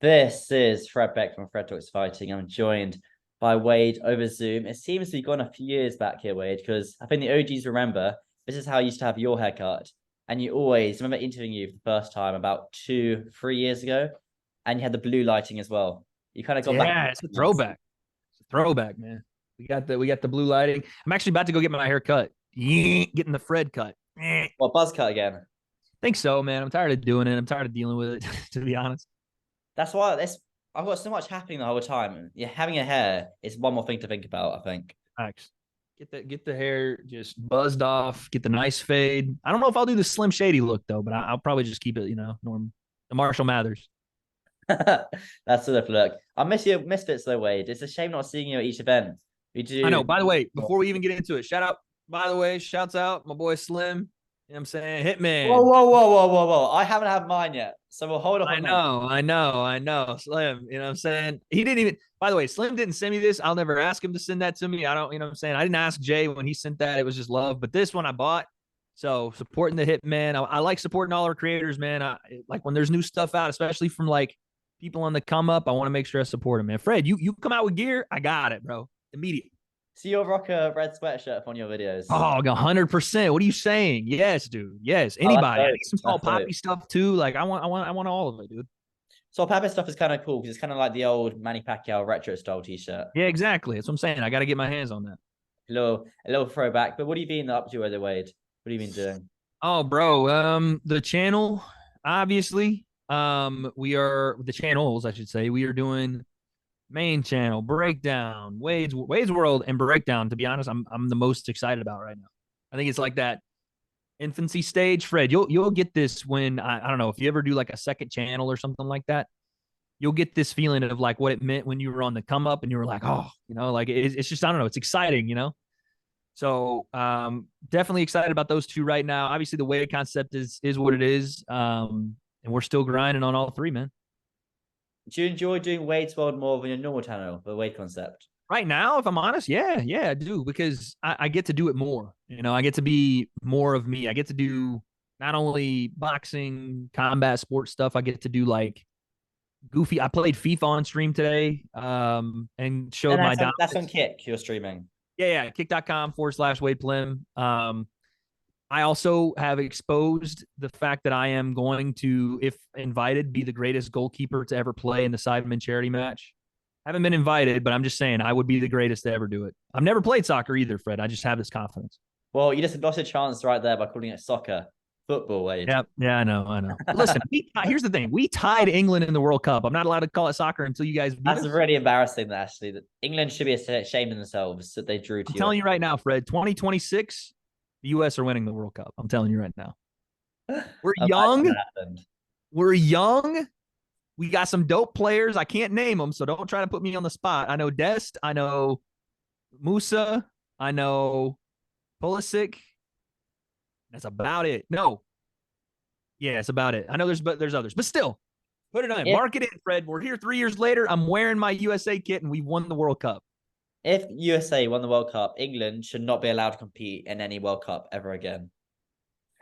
This is Fred Beck from Fred Talks Fighting. I'm joined by Wade over Zoom. It seems we've gone a few years back here, Wade, because I think the OGs remember this is how I used to have your haircut. And you always remember interviewing you for the first time about 2, 3 years ago, and you had the blue lighting as well. You kind of gone back. Yeah, it's a throwback. It's a throwback, man. We got the blue lighting. I'm actually about to go get my hair cut. Getting the Fred cut. Well, buzz cut again. Think so, man. I'm tired of doing it. I'm tired of dealing with it, to be honest. That's why this I've got so much happening the whole time. Yeah, having a hair is one more thing to think about, I think. Thanks. Get the hair just buzzed off. Get the nice fade. I don't know if I'll do the Slim Shady look though, but I'll probably just keep it, normal. The Marshall Mathers. That's sort of look. I miss your misfits though, Wade. It's a shame not seeing you at each event. We I know. do. By the way, before we even get into it, by the way, shouts out my boy Slim. You know what I'm saying? Whoa, Hitman. whoa, whoa, whoa, whoa, whoa! I haven't had mine yet, so we'll hold off I on mine. know, I know, I know. Slim, you know what I'm saying? He didn't even, by the way, Slim didn't send me this. I'll never ask him to send that to me. I don't, you know what I'm saying? I didn't ask Jay when he sent that. It was just love. But this one I bought. So supporting the Hitman. I like supporting all our creators, man. Like when there's new stuff out, especially from like people on the come up, I want to make sure I support them, man. Fred, you come out with gear, I got it, bro. Immediate. So you'll rock a red sweatshirt on your videos. Oh, 100%. What are you saying? Yes, dude. Yes. Oh, that's Anybody. I dope. need some tall That's dope. poppy stuff too. Like I want all of it, dude. So Pepper stuff is kind of cool because it's kind of like the old Manny Pacquiao retro style t-shirt. Yeah, exactly. That's what I'm saying. I got to get my hands on that. A little throwback. But what have you been up to, other Wade? What have you been doing? Oh, bro. The channel, obviously. We are the channels, I should say. We are doing main channel, breakdown, Wade's World, and breakdown. To be honest, I'm the most excited about right now. I think it's like that infancy stage. Fred, you'll get this when I don't know if you ever do like a second channel or something like that. You'll get this feeling of like what it meant when you were on the come up and you were like, oh, like it's just I don't know, it's exciting. So definitely excited about those two right now. Obviously, the Wade concept is what it is, and we're still grinding on all three, man. Do you enjoy doing Wade's World more than your normal channel, the Wade concept? Right now, if I'm honest, yeah, I do because I get to do it more. I get to be more of me. I get to do not only boxing, combat sports stuff. I get to do like goofy. I played FIFA on stream today, and And showed my that's on dominance. Kick, you're streaming. Yeah, kick.com/Wade Plim. I also have exposed the fact that I am going to, if invited, be the greatest goalkeeper to ever play in the Sidemen charity match. I haven't been invited, but I'm just saying I would be the greatest to ever do it. I've never played soccer either, Fred. I just have this confidence. Well, you just lost a chance right there by calling it soccer. Football, Wade. Yeah, I know. But listen, here's the thing: we tied England in the World Cup. I'm not allowed to call it soccer until you guys beat That's us. really embarrassing, that actually. That England should be ashamed of themselves that they drew to I'm you. telling you right now, Fred. 2026, the U.S. are winning the World Cup. I'm telling you right now. We're young. We're young. We got some dope players. I can't name them, so don't try to put me on the spot. I know Dest. I know Musa. I know Pulisic. That's about it. No. Yeah, it's about it. I know there's others, but still, put it on. If Mark it in, Fred. We're here 3 years later. I'm wearing my USA kit, and we won the World Cup. if USA won the World Cup, England should not be allowed to compete in any World Cup ever again.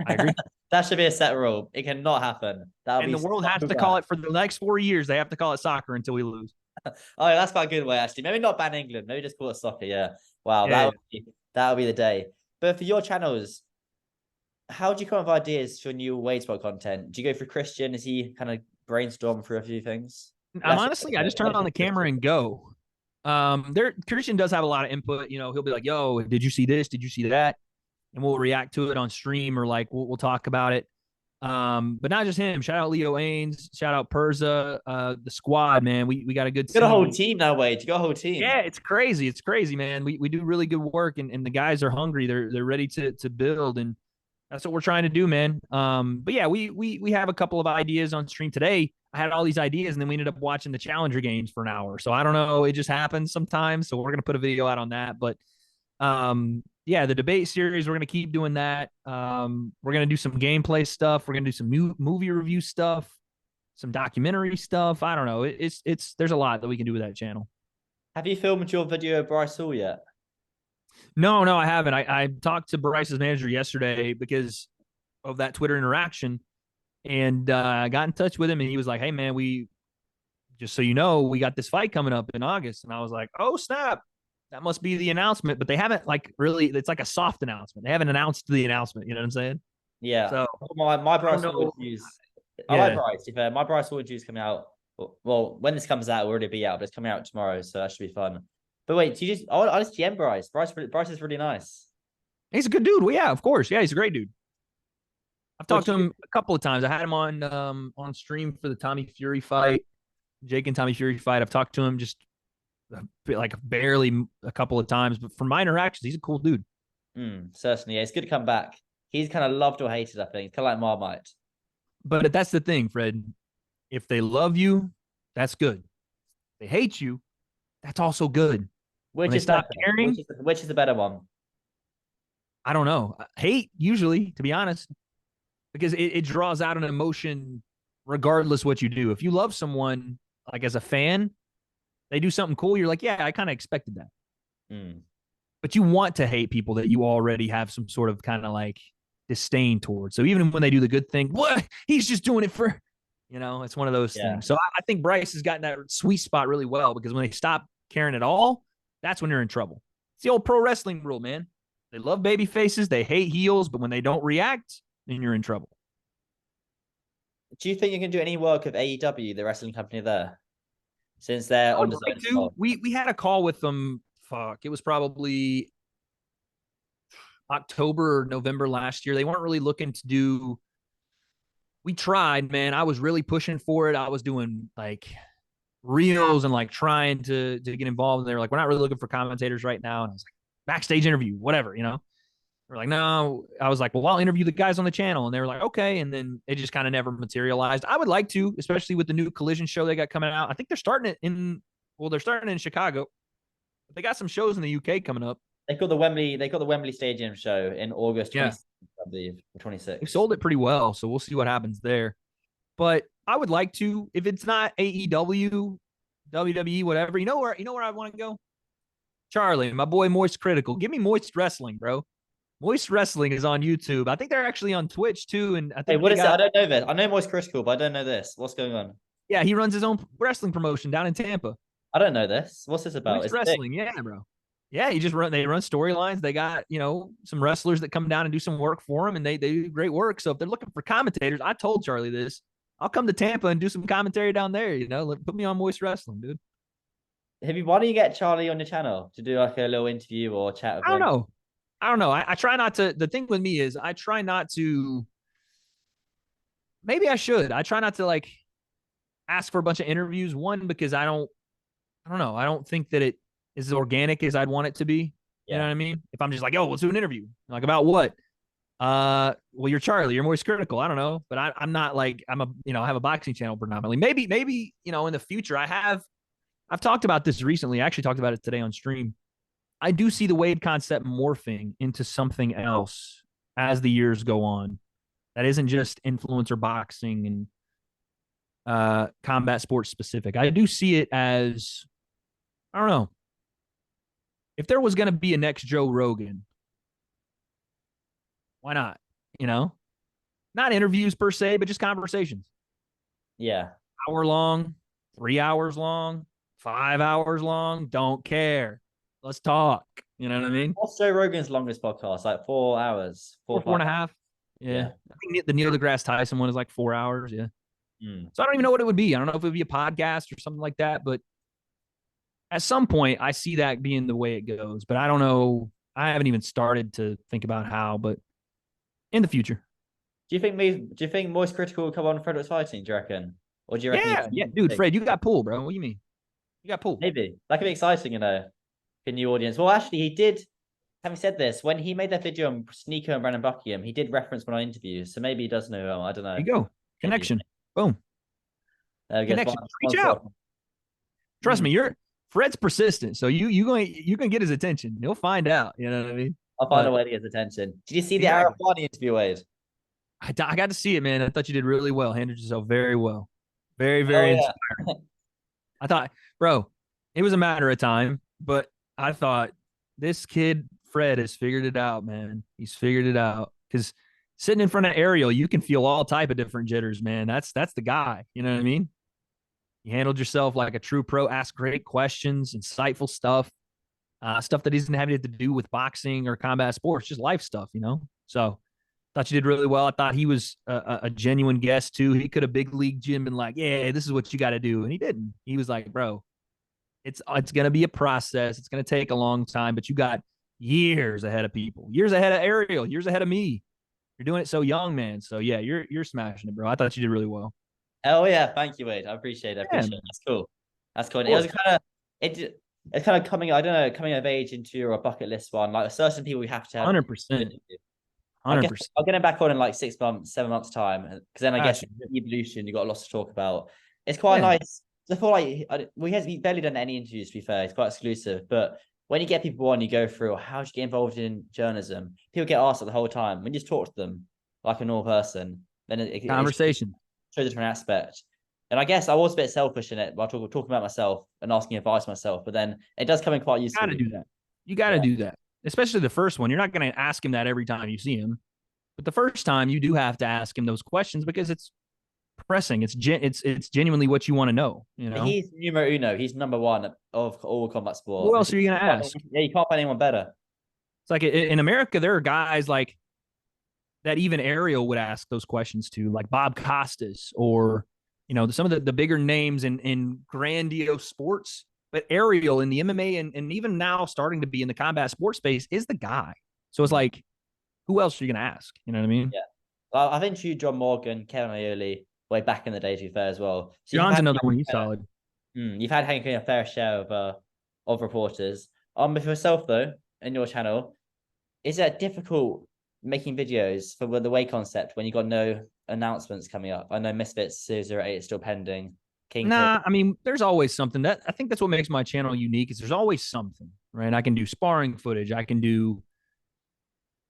I agree. That should be a set rule. It cannot happen. That would And be the world so has to call bad. it for the next 4 years. They have to call it soccer until we lose. Oh, that's quite a good way, actually. Maybe not ban England. Maybe just call it soccer. Yeah. Wow, Yeah. that would be the day. But for your channels, how do you come up with ideas for new Wade Spot content? Do you go for Christian? Is he kind of brainstorm through a few things? I'm honestly, I just turn on the camera and go. There, Christian does have a lot of input. He'll be like, "Yo, did you see this? Did you see that?" And we'll react to it on stream or like we'll talk about it. But not just him. Shout out Leo Ains. Shout out Perza. The squad, man. We got a good You got a whole team. team now, Wade. You got a whole team. Yeah, it's crazy. It's crazy, man. We do really good work, and the guys are hungry. They're ready to build, and that's what we're trying to do, man. But yeah, we have a couple of ideas on stream today. I had all these ideas, and then we ended up watching the Challenger games for an hour. So I don't know. It just happens sometimes. So we're gonna put a video out on that. But yeah, the debate series, we're gonna keep doing that. We're gonna do some gameplay stuff. We're gonna do some new movie review stuff, some documentary stuff. I don't know. It's there's a lot that we can do with that channel. Have you filmed your video of Bryce Hall yet? No, I haven't. I talked to Bryce's manager yesterday because of that Twitter interaction, and I got in touch with him, and he was like, "Hey, man, we just so you know, we got this fight coming up in August. And I was like, oh, snap. That must be the announcement. But they haven't like really, it's like a soft announcement. They haven't announced the announcement. You know what I'm saying? Yeah. So My I don't Bryce Forward know. news. I like Yeah. Bryce. To be fair, my Bryce Forward news coming out. Well, when this comes out, it'll already be out, but it's coming out tomorrow, so that should be fun. But wait, do you just? I just GM Bryce. Bryce is really nice. He's a good dude. Well, yeah, of course. Yeah, he's a great dude. I've What talked to do you? him a couple of times. I had him on stream for the Tommy Fury fight, Jake and Tommy Fury fight. I've talked to him just like barely a couple of times, but from my interactions, he's a cool dude. Certainly, yeah, it's good to come back. He's kind of loved or hated. I think it's kind of like Marmite. But that's the thing, Fred. If they love you, that's good. If they hate you, that's also good. When Which they is better? stop caring, Which is the better one? I don't know. Hate usually, to be honest, because it draws out an emotion regardless what you do. If you love someone, like as a fan, they do something cool, you're like, yeah, I kind of expected that. Mm. But you want to hate people that you already have some sort of kind of like disdain towards. So even when they do the good thing, what? He's just doing it for, it's one of those Yeah. things. So I think Bryce has gotten that sweet spot really well because when they stop caring at all, that's when you're in trouble. It's the old pro wrestling rule, man. They love baby faces, they hate heels, but when they don't react, then you're in trouble. Do you think you can do any work of AEW, the wrestling company there, since they're I on would the like zone as to. well? We had a call with them. Fuck, it was probably October or November last year. They weren't really looking to do. We tried, man. I was really pushing for it. I was doing like reels and like trying to get involved. And they were like, we're not really looking for commentators right now. And I was like, backstage interview, whatever. We're like, no. I was like, well, I'll interview the guys on the channel. And they were like, okay. And then it just kind of never materialized. I would like to, especially with the new Collision show they got coming out. I think they're starting it they're starting in Chicago. But they got some shows in the UK coming up. They got the Wembley. They got the Wembley Stadium show in August Yeah. 26th, I believe, or They 26th. sold it pretty well. So we'll see what happens there. But I would like to, if it's not AEW, WWE, whatever, you know where I want to go? Charlie, my boy Moist Critical. Give me Moist Wrestling, bro. Moist Wrestling is on YouTube. I think they're actually on Twitch too. And I Hey, think what is it? I don't know this. I know Moist Critical, but I don't know this. What's going on? yeah, he runs his own wrestling promotion down in Tampa. I don't know this. What's this about? Moist It's big. Wrestling, yeah, bro. Yeah, they run storylines. They got, some wrestlers that come down and do some work for them, and they do great work. So if they're looking for commentators, I told Charlie this. I'll come to Tampa and do some commentary down there, put me on Moist Wrestling, dude. Why don't you get Charlie on your channel to do like a little interview or chat with I don't him? know. I don't know. I try not to. The thing with me is I try not to. Maybe I should. I try not to like ask for a bunch of interviews. One, because I don't. I don't know. I don't think that it is as organic as I'd want it to be. You know Yeah. what I mean? If I'm just like, let's do an interview. Like about what? Well, you're Charlie. You're Moist Critical. I don't know, but I'm not like I have a boxing channel predominantly. Maybe in the future I've talked about this recently. I actually talked about it today on stream. I do see the Wade concept morphing into something else as the years go on. That isn't just influencer boxing and combat sports specific. I do see it as, I don't know, if there was going to be a next Joe Rogan, why not? Not interviews per se, but just conversations. Yeah. Hour long, 3 hours long, 5 hours long. Don't care. Let's talk. You know what I mean? What's Joe Rogan's longest podcast? Like 4 hours, Four and a half. Yeah. I think the Neil deGrasse Tyson one is like 4 hours. Yeah. So I don't even know what it would be. I don't know if it would be a podcast or something like that. But at some point, I see that being the way it goes. But I don't know. I haven't even started to think about how, but in the future. Do you think Moist Critical will come on Fred Beck Fighting? Do you reckon? Or do you reckon? Yeah, dude, Fred, you got pull, bro. What do you mean? You got pull. Maybe that could be exciting, for new audience. Well, actually, he did. Having said this, when he made that video on Sneaker and Brandon Buckingham, he did reference one on interviews, so maybe he does know him. I don't know. There you go. Connection. Boom. Connection. Reach out. Trust me, Fred's persistent, so you can get his attention. He'll find out. You know what I mean? I'll find a way to get his attention. Did you see the Arafani interview, Wade? I got to see it, man. I thought you did really well. Handled yourself very well. Very, very inspiring. I thought, bro, it was a matter of time, but I thought this kid, Fred, has figured it out, man. He's figured it out. Because sitting in front of Ariel, you can feel all type of different jitters, man. That's the guy. You know what I mean? You handled yourself like a true pro, asked great questions, insightful stuff, stuff that isn't having to do with boxing or combat sports, just life stuff, you know? So thought you did really well. I thought he was a genuine guest too. He could have big league Jim been like, yeah, this is what you got to do. And he didn't. He was like, bro, it's going to be a process. It's going to take a long time, but you got years ahead of people, years ahead of Ariel, years ahead of me. You're doing it so young, man. So yeah, you're smashing it, bro. I thought you did really well. Oh yeah, thank you, Wade. I appreciate it. I Yeah, appreciate it. man. That's cool. That's cool. Of And it was course. kind of it's kind of coming, I don't know, coming of age into your bucket list one. Like certain people you have to have 100%. interview. I guess 100%. I'll get him back on in like 6 months, 7 months time, because then I guess Gotcha. evolution. You got lots to talk about. It's quite Yeah. nice. I feel like we barely done any interviews. To be fair, it's quite exclusive. But when you get people on, you go through how do you get involved in journalism. People get asked it the whole time. When you just talk to them like a normal person, then it Conversation. shows a different aspect. And I guess I was a bit selfish in it by talking about myself and asking advice myself. But then it does come in quite Got useful. to do that. You got to do that. Especially the first one. You're not going to ask him that every time you see him. But the first time you do have to ask him those questions because it's pressing. It's genuinely what you want to know, you know. He's numero uno. He's number one of all combat sport. Who else are you going to ask? Yeah, you can't find anyone better. It's like in America there are guys like that even Ariel would ask those questions to, like Bob Costas or some of the bigger names in grandiose sports. But Ariel in the MMA and even now starting to be in the combat sports space is the guy. So it's like, who else are you going to ask? You know what I mean? Yeah. Well, I've interviewed John Morgan, Kevin Aioli way back in the day, to be fair, as well. So John's another one. He's solid. You've had Hank a fair share of reporters. With yourself though, in your channel, is it difficult making videos for the way concept when you got no announcements coming up? I know Misfits 008 is still pending. Nah, I mean, there's always something. That I think that's what makes my channel unique is there's always something, right? I can do sparring footage, I can do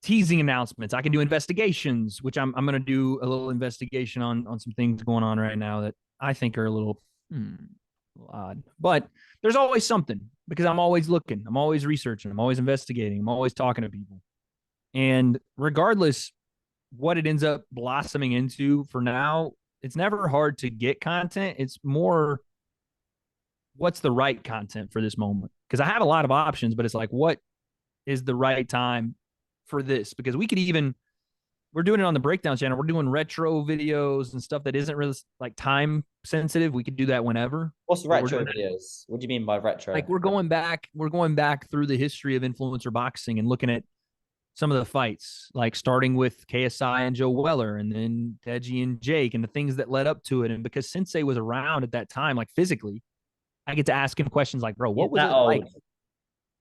teasing announcements, I can do investigations, which I'm going to do a little investigation on some things going on right now that I think are a little odd. But there's always something because I'm always looking, I'm always researching, I'm always investigating, I'm always talking to people. And regardless what it ends up blossoming into for now, it's never hard to get content. It's more what's the right content for this moment. Because I have a lot of options, but it's like, what is the right time for this? Because we're doing it on the breakdown channel. We're doing retro videos and stuff that isn't really like time sensitive. We could do that whenever. What's retro videos? What do you mean by retro? Like we're going back through the history of influencer boxing and looking at some of the fights, like starting with KSI and Joe Weller and then Deji and Jake and the things that led up to it. And because Sensei was around at that time, like physically, I get to ask him questions like, bro, what was it like?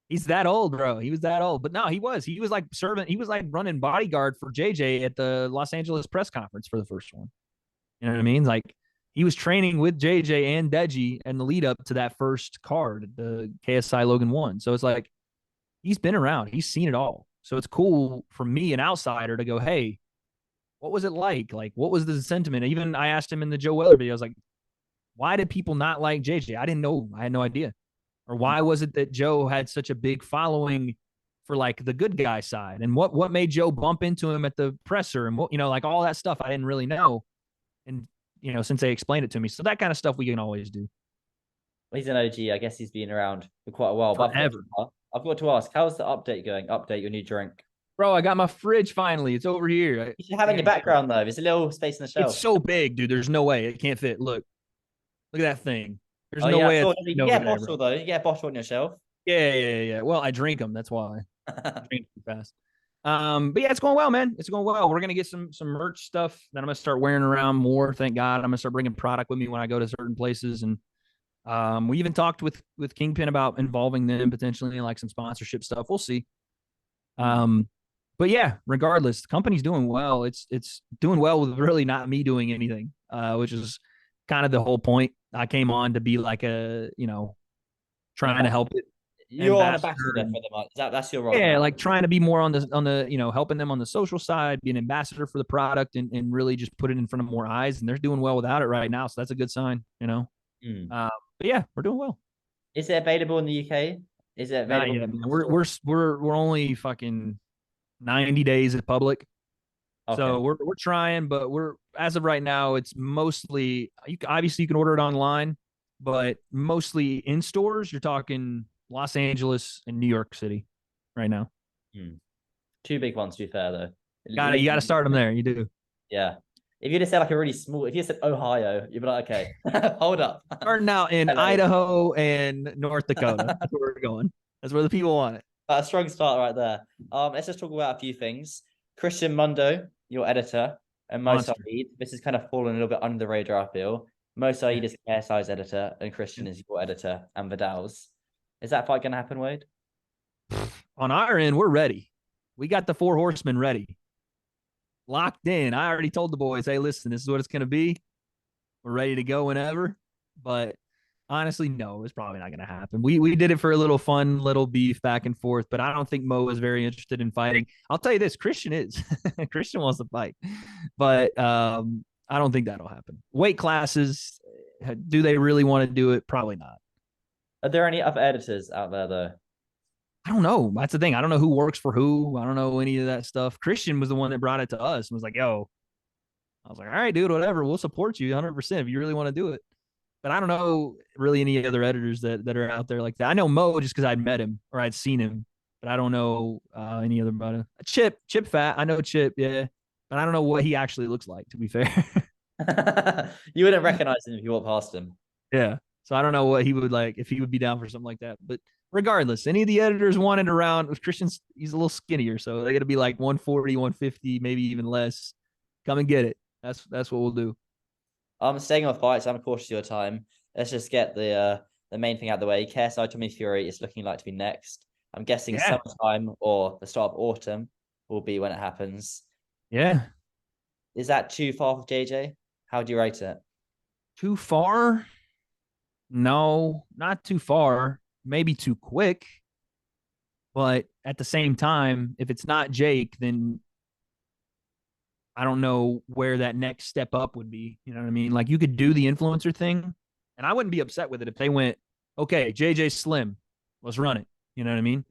He's that old, bro. He was that old. But no, he was like running bodyguard for JJ at the Los Angeles press conference for the first one. You know what I mean? Like he was training with JJ and Deji and the lead up to that first card, the KSI Logan 1. So it's like he's been around. He's seen it all. So it's cool for me, an outsider, to go, hey, what was it like? Like, what was the sentiment? Even I asked him in the Joe Weller video, I was like, why did people not like JJ? I didn't know. I had no idea. Or why was it that Joe had such a big following for like the good guy side? And what made Joe bump into him at the presser? And what, like all that stuff I didn't really know. And, since they explained it to me. So that kind of stuff we can always do. Well, he's an OG. I guess he's been around for quite a while. Forever. But I've got to ask, how's the update going? Update your new drink. Bro, I got my fridge finally. It's over here. You should have it in your background though. There's a little space in the shelf. It's so big, dude. There's no way it can't fit. Look at that thing. There's no way. You get a bottle though. You get a bottle on your shelf. Yeah. Well, I drink them. That's why. I drink too fast. But yeah, it's going well, man. It's going well. We're gonna get some merch stuff that I'm gonna start wearing around more. Thank God. I'm gonna start bringing product with me when I go to certain places, and we even talked with Kingpin about involving them potentially in like some sponsorship stuff. We'll see. But yeah, regardless, the company's doing well. It's doing well with really not me doing anything, which is kind of the whole point. I came on to be like a, trying to help it. You're an ambassador for them. That's your role. Yeah, now. like trying to be more on the helping them on the social side, be an ambassador for the product and really just put it in front of more eyes. And they're doing well without it right now. So that's a good sign, But yeah, we're doing well. Is it available in the UK? Is it available? Not yet, we're only fucking 90 days at public. Okay. So we're trying, but as of right now, it's mostly obviously you can order it online. but mostly in stores. You're talking Los Angeles and New York City right now. Hmm. Two big ones, to be fair, though. You got to start them there. You do. Yeah. If you just said like a really small, if you said Ohio, you'd be like, okay, hold up. Starting out in LA. Idaho and North Dakota. That's where we're going. That's where the people want it. A strong start right there. Let's just talk about a few things. Christian Mundo, your editor, and Mo Monster. Saeed. This has kind of fallen a little bit under the radar, I feel. Mo Saeed is KSI's editor, and Christian is your editor, and Vidal's. Is that fight going to happen, Wade? On our end, we're ready. We got the 4 horsemen ready, locked in. I already told the boys, hey, listen, this is what it's going to be. We're ready to go whenever. But honestly, no, it's probably not going to happen. We did it for a little fun, little beef back and forth, but I don't think Mo is very interested in fighting. I'll tell you this, Christian is. Christian wants to fight, but I don't think that'll happen. Weight classes, do they really want to do it? Probably not. Are there any other editors out there, though? I don't know. That's the thing. I don't know who works for who. I don't know any of that stuff. Christian was the one that brought it to us and was like, yo, I was like, all right, dude, whatever. We'll support you 100% if you really want to do it. But I don't know really any other editors that are out there like that. I know Mo just because I'd met him or I'd seen him, but I don't know any other about him. Chip Fat. I know Chip, yeah. But I don't know what he actually looks like, to be fair. You wouldn't recognize him if you walked past him. Yeah. So I don't know what he would like, if he would be down for something like that. But regardless, any of the editors wanted around with Christian's, he's a little skinnier. So they got to be like 140, 150, maybe even less. Come and get it. That's what we'll do. Staying on fights, I'm cautious of your time. Let's just get the main thing out of the way. KSI Tommy Fury is looking like to be next. I'm guessing summertime or the start of autumn will be when it happens. Yeah. Is that too far for JJ? How do you rate it? Too far? No, not too far. Maybe too quick. But at the same time, if it's not Jake, then I don't know where that next step up would be. You know what I mean? Like you could do the influencer thing, and I wouldn't be upset with it if they went, okay, JJ Slim, let's run it. You know what I mean?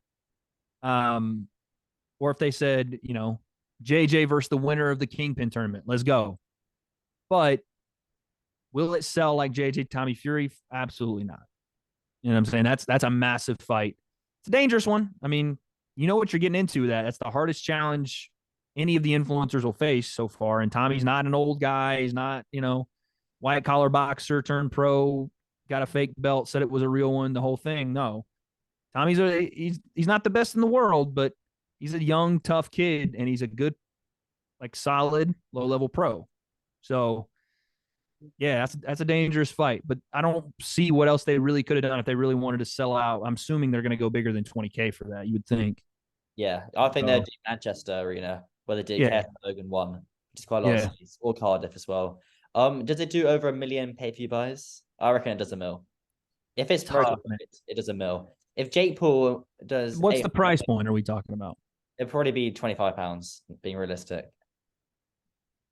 Or if they said, JJ versus the winner of the Kingpin tournament, let's go. But will it sell like JJ Tommy Fury? Absolutely not. You know what I'm saying? That's a massive fight. It's a dangerous one. I mean, you know what you're getting into. That's the hardest challenge any of the influencers will face so far. And Tommy's not an old guy. He's not, white collar boxer turned pro, got a fake belt, said it was a real one, the whole thing. No. Tommy's he's not the best in the world, but he's a young, tough kid, and he's a good, like solid, low level pro. So yeah, that's a dangerous fight, but I don't see what else they really could have done if they really wanted to sell out. I'm assuming they're going to go bigger than 20K for that. You would think. Yeah, I think they'll do Manchester Arena where they did KSI Logan 1, which is quite a lot of cities, or Cardiff as well. Does it do over 1 million pay-per-view buys? I reckon it does a mil. If it's tough, it does a mil. If Jake Paul does, what's the price point are we talking about? It'd probably be £25, being realistic,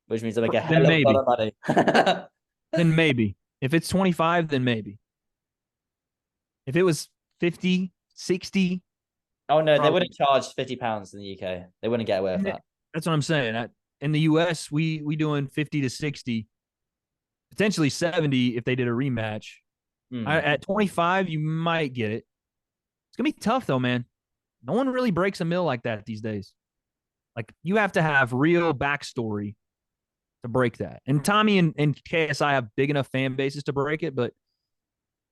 which means I'm gonna get a lot of money. Then maybe. If it's 25, then maybe. If it was 50, 60. Oh no, they wouldn't charge £50 in the UK. They wouldn't get away with that. That's what I'm saying. In the US, we doing 50 to 60, potentially 70 if they did a rematch. At 25, you might get it. It's gonna be tough though, man. No one really breaks a mill like that these days. Like you have to have real backstory to break that. And Tommy and KSI have big enough fan bases to break it, but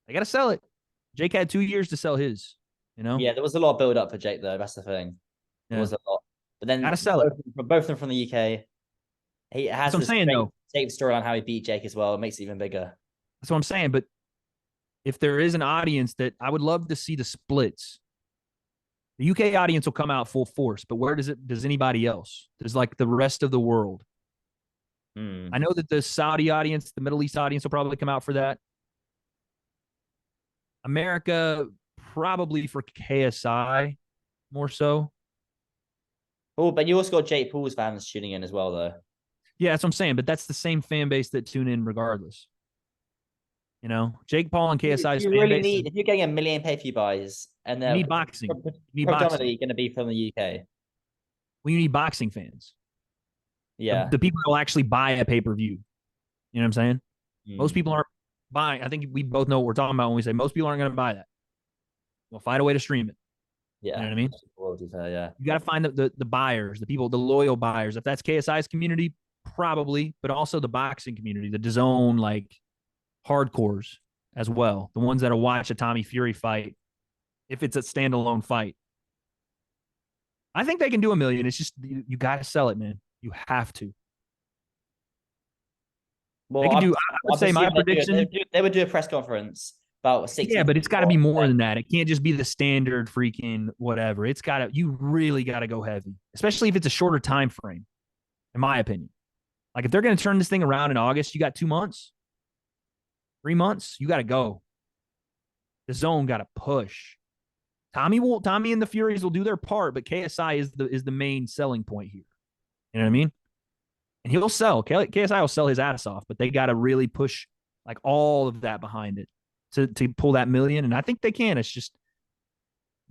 they got to sell it. Jake had 2 years to sell his, Yeah, there was a lot of build up for Jake, though. That's the thing. There was a lot. But then got to sell it. Both of them from the UK. He has this great story on how he beat Jake as well. It makes it even bigger. That's what I'm saying. But if there is an audience that I would love to see the splits, the UK audience will come out full force. But where does anybody else? Does like the rest of the world? I know that the Saudi audience, the Middle East audience will probably come out for that. America, probably for KSI more so. Oh, but you also got Jake Paul's fans tuning in as well, though. Yeah, that's what I'm saying. But that's the same fan base that tune in regardless. Jake Paul and KSI's fan base. If you're getting 1 million pay-per-view buys, and they're you need boxing. Predominantly going to be from the UK. Well, you need boxing fans. Yeah. The people that will actually buy a pay-per-view. You know what I'm saying? Most people aren't buying. I think we both know what we're talking about when we say most people aren't going to buy that. They'll find a way to stream it. You know Yeah. what I mean? Yeah. You got to find the buyers, the people, the loyal buyers. If that's KSI's community, probably, but also the boxing community, the DAZN like hardcores as well, the ones that'll watch a Tommy Fury fight if it's a standalone fight. I think they can do 1 million. It's just you got to sell it, man. You have to. They Well, can do. I would I'm say my assuming prediction. they would do a press conference about 60. Yeah, but it's got to be more than that. It can't just be the standard freaking whatever. It's got to. You really got to go heavy, especially if it's a shorter time frame. In my opinion, like if they're going to turn this thing around in August, you got 2 months, 3 months. You got to go. The zone got to push. Tommy and the Furies will do their part, but KSI is the main selling point here. You know what I mean? And he'll sell. KSI will sell his ass off, but they got to really push like all of that behind it to pull that 1 million. And I think they can. It's just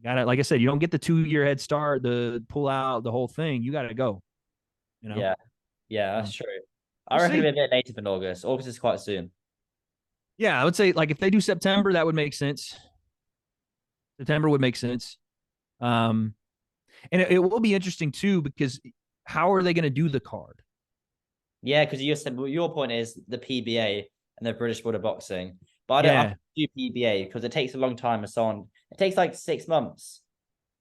got to, like I said, you don't get the 2 year head start, the pull out, the whole thing. You got to go. You know? Yeah. Yeah, that's true. I We'll reckon see. it'll be a bit later than August. August is quite soon. Yeah, I would say like if they do September, that would make sense. September would make sense. And it will be interesting too because how are they going to do the card? Yeah, because you said your point is the PBA and the British Board of Boxing, but I Yeah. do PBA because it takes a long time. And so on, it takes like 6 months.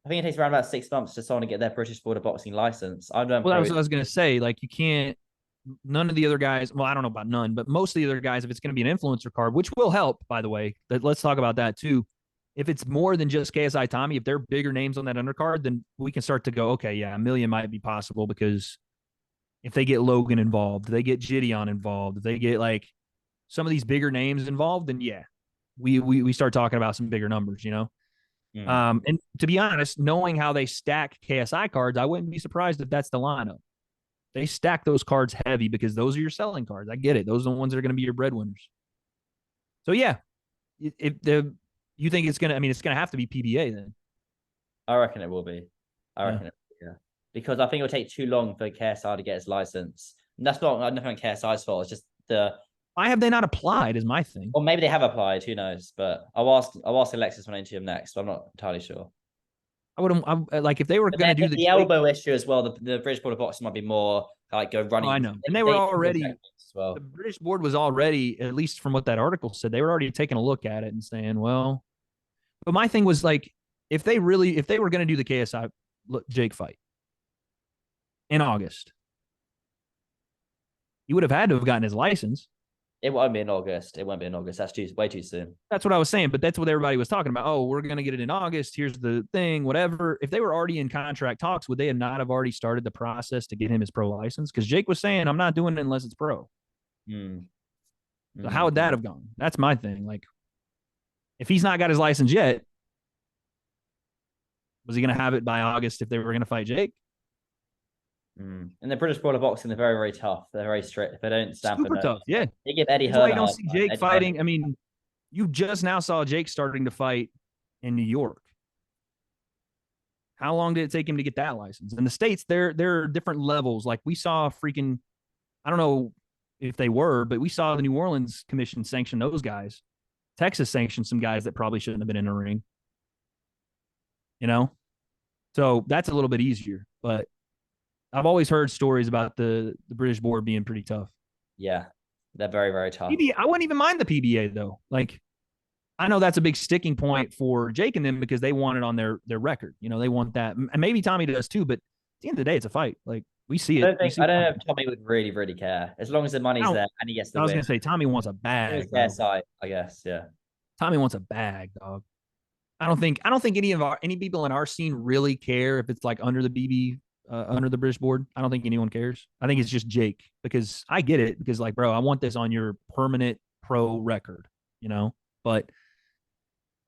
I think it takes around about 6 months for someone to get their British Board of Boxing license. I don't. Well, that was what I was going to say. Like you can't. None of the other guys. Well, I don't know about none, but most of the other guys, if it's going to be an influencer card, which will help, by the way. Let's talk about that too. If it's more than just KSI Tommy, if they're bigger names on that undercard, then we can start to go, okay, yeah, 1 million might be possible because if they get Logan involved, they get Gideon involved, if they get like some of these bigger names involved, then yeah, we start talking about some bigger numbers, you know. And to be honest, knowing how they stack KSI cards, I wouldn't be surprised if that's the lineup. They stack those cards heavy because those are your selling cards. I get it; those are the ones that are going to be your breadwinners. So yeah, if the you think it's gonna, I mean, it's gonna have to be PBA then. I reckon it will be. I reckon it will be, yeah. Because I think it'll take too long for KSI to get his license. And that's not nothing on KSI's fault. It's just why have they not applied? Is my thing. or maybe they have applied. Who knows? But I'll ask Alexis when I interview him next. But I'm not entirely sure. I would like if they were But going to then do the elbow issue as well. The British Board of Boxing might be more like go running. Oh, I know, and they were already. As well. The British board was already, at least from what that article said, they were already taking a look at it and saying, well. But my thing was like, if they were going to do the KSI Jake fight in August, he would have had to have gotten his license. It won't be in August. It won't be in August. That's way too soon. That's what I was saying, but that's what everybody was talking about. Oh, we're going to get it in August. Here's the thing, whatever. If they were already in contract talks, would they not have already started the process to get him his pro license? Because Jake was saying, I'm not doing it unless it's pro. So how would that have gone? That's my thing. Like, if he's not got his license yet, was he going to have it by August if they were going to fight Jake? And the British Board of Boxing, they're very, very tough. They're very strict. If they don't stand Super for no, tough. Yeah. they give Eddie That's why Hearn. you don't see Jake Eddie fighting. Hearn. I mean, you just now saw Jake starting to fight in New York. How long did it take him to get that license? In the States, there are different levels. Like we saw freaking, I don't know if they were, but we saw the New Orleans Commission sanction those guys. Texas sanctioned some guys that probably shouldn't have been in the ring. You know? So that's a little bit easier. But I've always heard stories about the British board being pretty tough. Yeah, they're very, very tough. I wouldn't even mind the PBA though. Like, I know that's a big sticking point for Jake and them because they want it on their record. You know, they want that, and maybe Tommy does too. But at the end of the day, it's a fight. Like we see it. I don't know if Tommy would really, really care as long as the money's there and he gets the win. I was gonna say Tommy wants a bag. KSI, I guess. Yeah. Tommy wants a bag, dog. I don't think any people in our scene really care if it's like under the BB. Under the British board. I don't think anyone cares. I think it's just Jake because I get it because like, bro, I want this on your permanent pro record, you know? But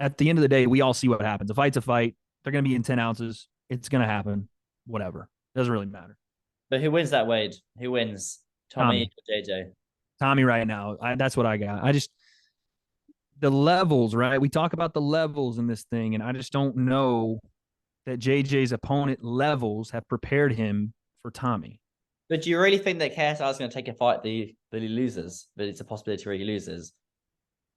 at the end of the day, we all see what happens. A fight's a fight. They're going to be in 10 ounces. It's going to happen. Whatever. Doesn't really matter. But who wins that, Wade? Who wins? Tommy or JJ? Tommy right now. That's what I got. The levels, right? We talk about the levels in this thing, and I just don't know that JJ's opponent levels have prepared him for Tommy. But do you really think that KSI is going to take a fight that he loses? That it's a possibility where he loses?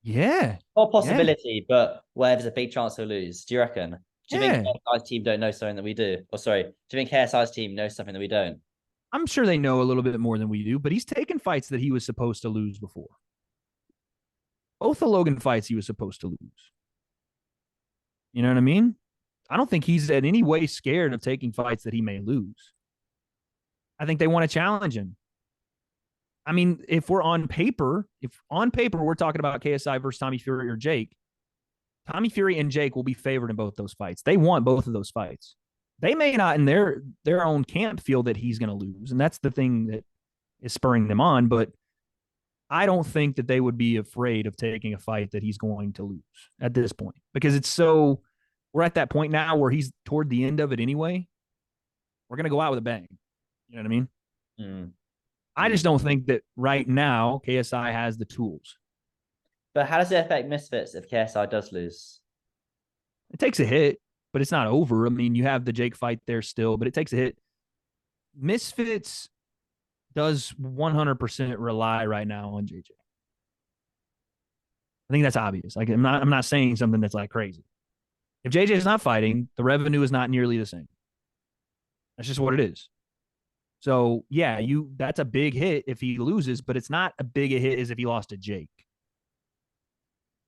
Yeah. Or Yeah. possibility, but where there's a big chance he'll lose. Do you reckon? Do you think Yeah. KSI's team don't know something that we do? Or sorry, do you think KSI's team knows something that we don't? I'm sure they know a little bit more than we do, but he's taken fights that he was supposed to lose before. Both the Logan fights he was supposed to lose. You know what I mean? I don't think he's in any way scared of taking fights that he may lose. I think they want to challenge him. I mean, if on paper we're talking about KSI versus Tommy Fury or Jake, Tommy Fury and Jake will be favored in both those fights. They want both of those fights. They may not in their own camp feel that he's going to lose, and that's the thing that is spurring them on. But I don't think that they would be afraid of taking a fight that he's going to lose at this point because we're at that point now where he's toward the end of it anyway. We're going to go out with a bang. You know what I mean? Mm. I just don't think that right now KSI has the tools. But how does it affect Misfits if KSI does lose? It takes a hit, but it's not over. I mean, you have the Jake fight there still, but it takes a hit. Misfits does 100% rely right now on JJ. I think that's obvious. Like I'm not saying something that's like crazy. If JJ is not fighting, the revenue is not nearly the same. That's just what it is. So yeah, that's a big hit if he loses, but it's not a big a hit as if he lost to Jake.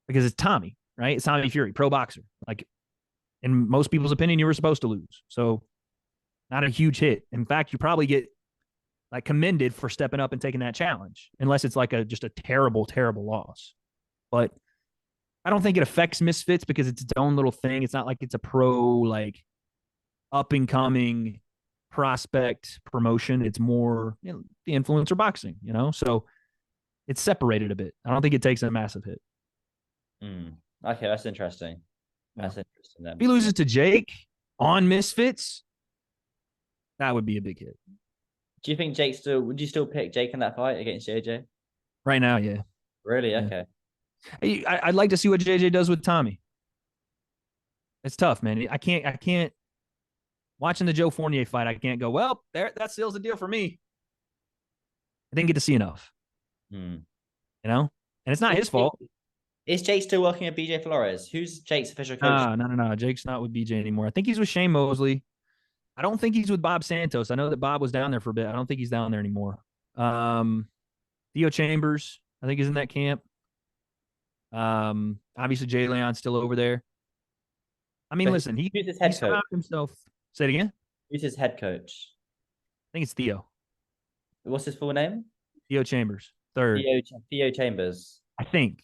Because it's Tommy, right? It's Tommy Fury, pro boxer. Like in most people's opinion, you were supposed to lose. So not a huge hit. In fact, you probably get like commended for stepping up and taking that challenge, unless it's like just a terrible, terrible loss. But I don't think it affects Misfits because it's its own little thing. It's not like it's a pro, like up and coming prospect promotion. It's more the influencer boxing, so it's separated a bit. I don't think it takes a massive hit. Okay, that's interesting. That's interesting then. If he loses to Jake on Misfits, that would be a big hit. Do you think would you still pick Jake in that fight against JJ? Right now, yeah. Really? Okay. I'd like to see what JJ does with Tommy. It's tough, man. I can't watching the Joe Fournier fight, I can't go, well, that seals the deal for me. I didn't get to see enough. And it's not his fault. Is Jake still working at BJ Flores? Who's Jake's official coach? No. Jake's not with BJ anymore. I think he's with Shane Mosley. I don't think he's with Bob Santos. I know that Bob was down there for a bit. I don't think he's down there anymore. Theo Chambers, I think, is in that camp. Obviously, Jay Leon's still over there. I mean, listen, who's his head coach? Himself. Say it again. Who's his head coach? I think it's Theo. What's his full name? Theo Chambers, third. Theo Chambers. I think.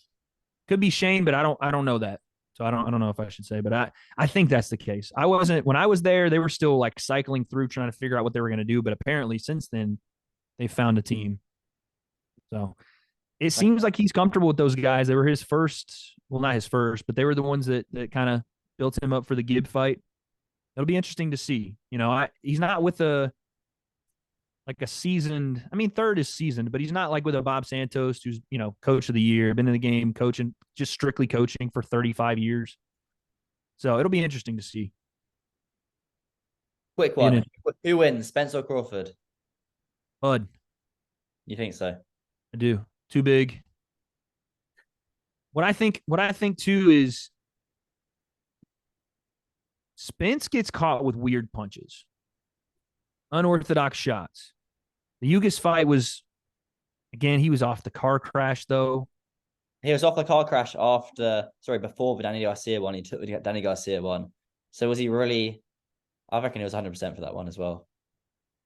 Could be Shane, but I don't know that. So I don't know if I should say, but I think that's the case. When I was there, they were still like cycling through trying to figure out what they were going to do, but apparently since then they found a team. So it seems like he's comfortable with those guys. They were his first, well, not his first, but they were the ones that kind of built him up for the Gibb fight. It'll be interesting to see. He's not with a seasoned, I mean, third is seasoned, but he's not like with a Bob Santos who's, coach of the year, been in the game coaching, just strictly coaching for 35 years. So it'll be interesting to see. Quick one. Who wins, Spence or Crawford? Bud. You think so? I do. Too big. What I think too is Spence gets caught with weird punches. Unorthodox shots. The Ugas fight was, again, he was off the car crash, though. He was off the car crash before the Danny Garcia one. He took the Danny Garcia one. So was he really? I reckon he was 100% for that one as well.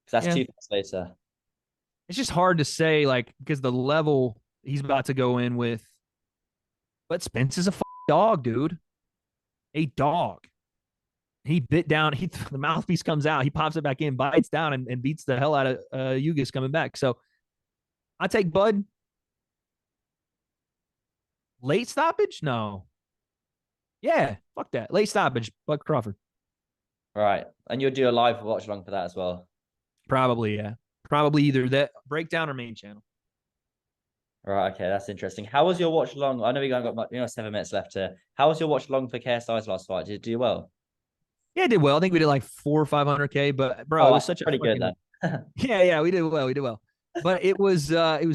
Because that's 2 fights later. It's just hard to say, because the level he's about to go in with. But Spence is a dog, dude. A dog. He bit down. The mouthpiece comes out. He pops it back in, bites down, and beats the hell out of Ugas coming back. So I take Bud. Late stoppage? No. Yeah, fuck that. Late stoppage, Bud Crawford. Right. And you'll do a live watch along for that as well? Probably, yeah. Probably either that breakdown or main channel. Right, okay, that's interesting. How was your watch along? I know we got 7 minutes left here. How was your watch along for KSI's last fight? Did it do well? Yeah, it did well. I think we did like 400 or 500K, but bro, it was such pretty good then. Yeah, we did well. But it was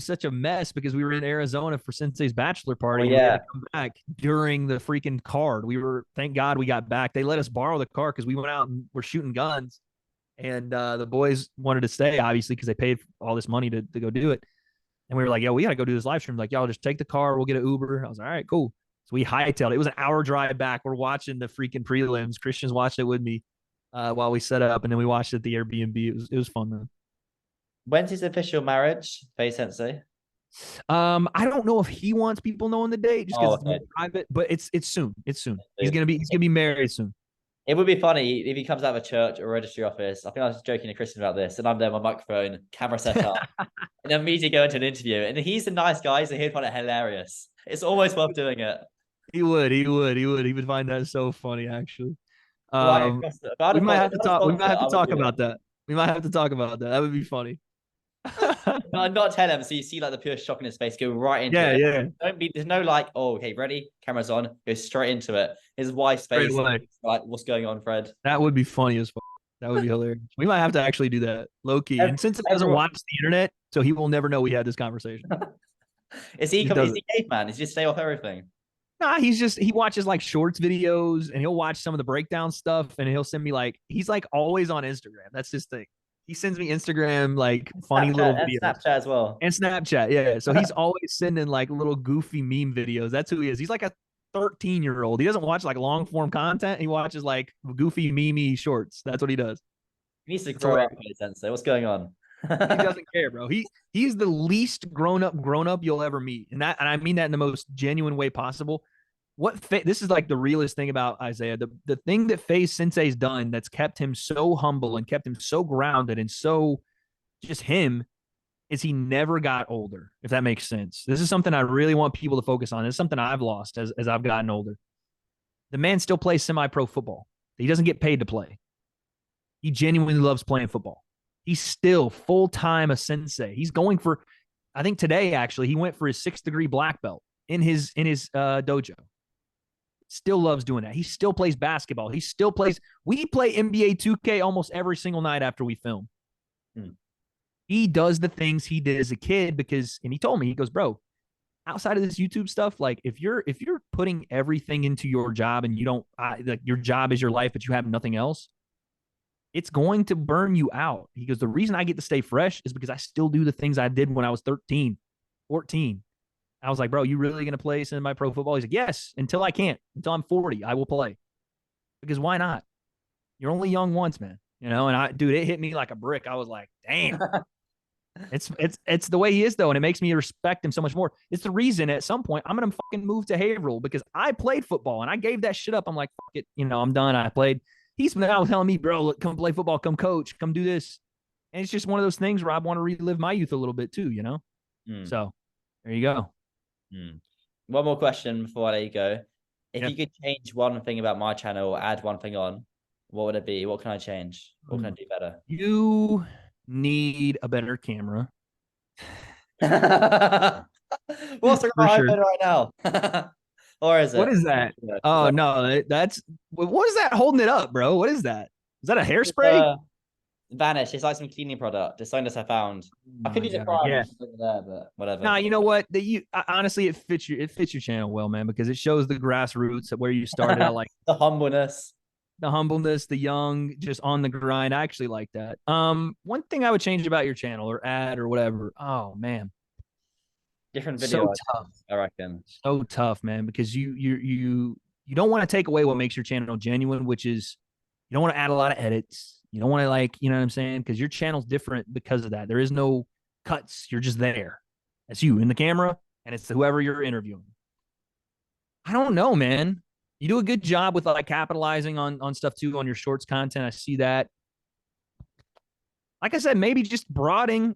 such a mess because we were in Arizona for Sensei's bachelor Oh party and we had to yeah. come back during the freaking card. Thank God we got back. They let us borrow the car because we went out and were shooting guns, and the boys wanted to stay obviously because they paid all this money to go do it. And we were like, yo, we got to go do this live stream. Like, y'all just take the car. We'll get an Uber. I was like, all right, cool. So we hightailed. It was an hour drive back. We're watching the freaking prelims. Christian's watched it with me while we set up, and then we watched it at the Airbnb. It was fun, man. When's his official marriage, Faye Sensei? I don't know if he wants people knowing the date just Oh, because it's more okay. private, but it's soon. It's soon. He's gonna be married soon. It would be funny if he comes out of a church or registry office. I think I was joking to Christian about this, and I'm there, my microphone, camera set up, and then immediately go into an interview. And he's a nice guy, so he'd find it hilarious. It's always worth doing it. He would find that so funny, actually. Right Um, across the, if I had we a might sponsor, have if to I had a talk. We might sponsor, have to I would talk do it. about that. We might have to talk about that. That would be funny. No, not tell him. So you see like the pure shock in his face, go right into Yeah, it. yeah. Don't be, there's no like, oh, okay, ready, camera's on, go straight into it. His wife's Straight face, away. like, what's going on, Fred? That would be funny as fuck. That would be hilarious. We might have to actually do that, low key. Ev- And since it doesn't Everyone, watch the internet, so he will never know we had this conversation. He just is doesn't. he caveman? Is he just stay off everything? Nah, he watches like shorts videos and he'll watch some of the breakdown stuff and he'll send me like he's like always on Instagram. That's his thing. He sends me Instagram like funny little And videos Snapchat as well. and Snapchat. Yeah. So he's always sending like little goofy meme videos. That's who he is. He's like a 13-year-old. He doesn't watch like long form content. He watches like goofy meme shorts. That's what he does. He needs to It's grow up, hilarious. Sensei. What's going on? He doesn't care, bro. He's the least grown up you'll ever meet, and I mean that in the most genuine way possible. This is like the realest thing about Isaiah. The thing that Faye Sensei's done that's kept him so humble and kept him so grounded and so just him is he never got older. If that makes sense, this is something I really want people to focus on. It's something I've lost as I've gotten older. The man still plays semi-pro football. He doesn't get paid to play. He genuinely loves playing football. He's still full time a sensei. He's going for, I think today actually, he went for his 6th degree black belt in his dojo. Still loves doing that. He still plays basketball. He still plays. We play NBA 2K almost every single night after we film. Hmm. He does the things he did as a kid because, and he told me, he goes, bro, outside of this YouTube stuff, like if you're putting everything into your job and you don't, like your job is your life, but you have nothing else, it's going to burn you out. He goes, the reason I get to stay fresh is because I still do the things I did when I was 13, 14. I was like, bro, you really going to play semi pro football? He's like, yes, until I can't. Until I'm 40, I will play. Because why not? You're only young once, man. You know, and dude, it hit me like a brick. I was like, damn. It's the way he is though, and it makes me respect him so much more. It's the reason at some point I'm gonna fucking move to Haverhill because I played football and I gave that shit up. I'm like, fuck it, I'm done. I played. He's now telling me, bro, look, come play football, come coach, come do this. And it's just one of those things where I want to relive my youth a little bit too. Hmm. So there you go. One more question before I let you go. If Yeah. you could change one thing about my channel or add one thing on, what would it be? What can I change? What can I do better? You need a better camera. What's the For sure. iPhone right now? Or is What it? is that? Oh no, that's what is that holding it up, bro? What is that? Is that a hairspray? Vanish. It's like some cleaning product. It's something that I found. Oh I could my use a God. prime, Yeah. it's just over there, but whatever. No, you know what? Honestly, it fits your channel well, man, because it shows the grassroots of where you started. I like The humbleness. the humbleness, the young, just on the grind. I actually like that. One thing I would change about your channel or add or whatever. Oh man, Different so video, tough, I reckon. so tough, man, because you don't want to take away what makes your channel genuine, which is you don't want to add a lot of edits. You don't want to you know what I'm saying? Because your channel's different because of that. There is no cuts. You're just there. That's you in the camera, and it's whoever you're interviewing. I don't know, man. You do a good job with like capitalizing on stuff too on your shorts content. I see that. Like I said, maybe just broaden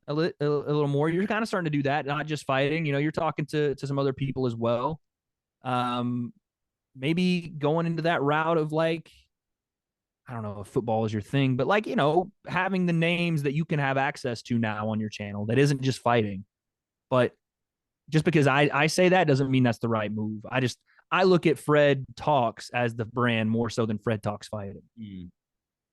a little more. You're kind of starting to do that, not just fighting. You're talking to some other people as well. Um, maybe going into that route of like, I don't know if football is your thing, but like, having the names that you can have access to now on your channel that isn't just fighting. But just because I say that doesn't mean that's the right move. I look at Fred Talks as the brand more so than Fred Talks fighting.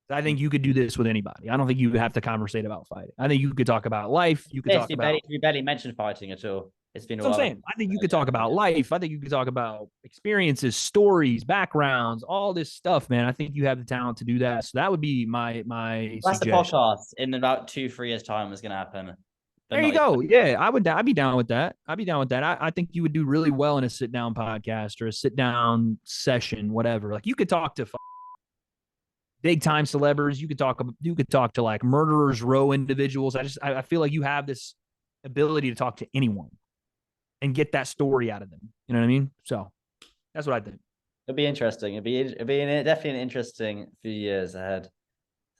I think you could do this with anybody. I don't think you have to conversate about fighting. I think you could talk about life. You could Yes, talk about. we barely mentioned fighting at all. It's been a That's what I'm while. saying. I think you could talk about life. I think you could talk about experiences, stories, backgrounds, all this stuff, man. I think you have the talent to do that. So that would be my That's the suggestion. podcast in about 2, 3 years time is going to happen. But There you not go. Yeah, I'd be down with that. I'd be down with that. I think you would do really well in a sit down podcast or a sit down session, whatever. Like you could talk to big time celebrities. You could talk to like murderers row individuals. I feel like you have this ability to talk to anyone and get that story out of them. You know what I mean? So that's what I think. it'll be interesting. Definitely an interesting few years ahead.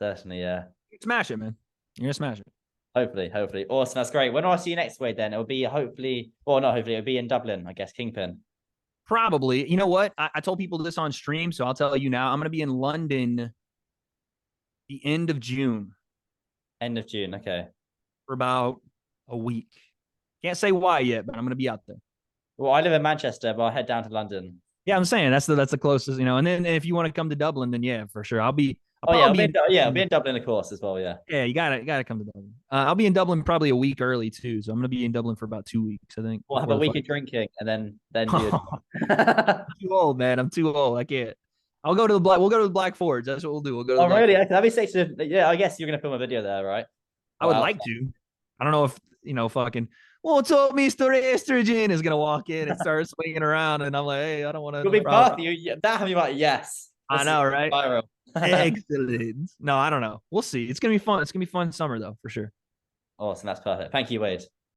Certainly, yeah. Smash it, man. You're gonna smash it. Hopefully. Awesome. That's great. When do I see you next week then? It'll be hopefully, well, not hopefully, it'll be in Dublin, I guess, Kingpin. Probably. You know what? I told people this on stream, so I'll tell you now. I'm gonna be in London the end of June. End of June. Okay. For about a week. Can't say why yet, but I'm gonna be out there. Well, I live in Manchester, but I'll head down to London. Yeah, I'm saying that's the closest, you know. And then if you want to come to Dublin, then yeah, for sure. I'll Oh yeah, probably I'll be in Dublin, of course, as well. Yeah. yeah, you gotta come to Dublin. I'll be in Dublin probably a week early too, so I'm gonna be in Dublin for about 2 weeks, I think. We'll have a week of drinking and then do it. I'm too old, man. I'm too old. I can't. I'll go to the black. We'll go to the Black Forge. That's what we'll do. We'll go to. Oh really? Okay, that'd be sick. Yeah, I guess you're gonna film a video there, right? I would like to. I don't know if fucking. What's up, Mr. Estrogen is gonna walk in and start swinging around, and I'm like, hey, I don't want to. You'll be part. That have you like yes. I know, right? Viral. Excellent. No, I don't know. We'll see. It's gonna be fun. It's gonna be fun summer though, for sure. Awesome. That's perfect. Thank you, Wade.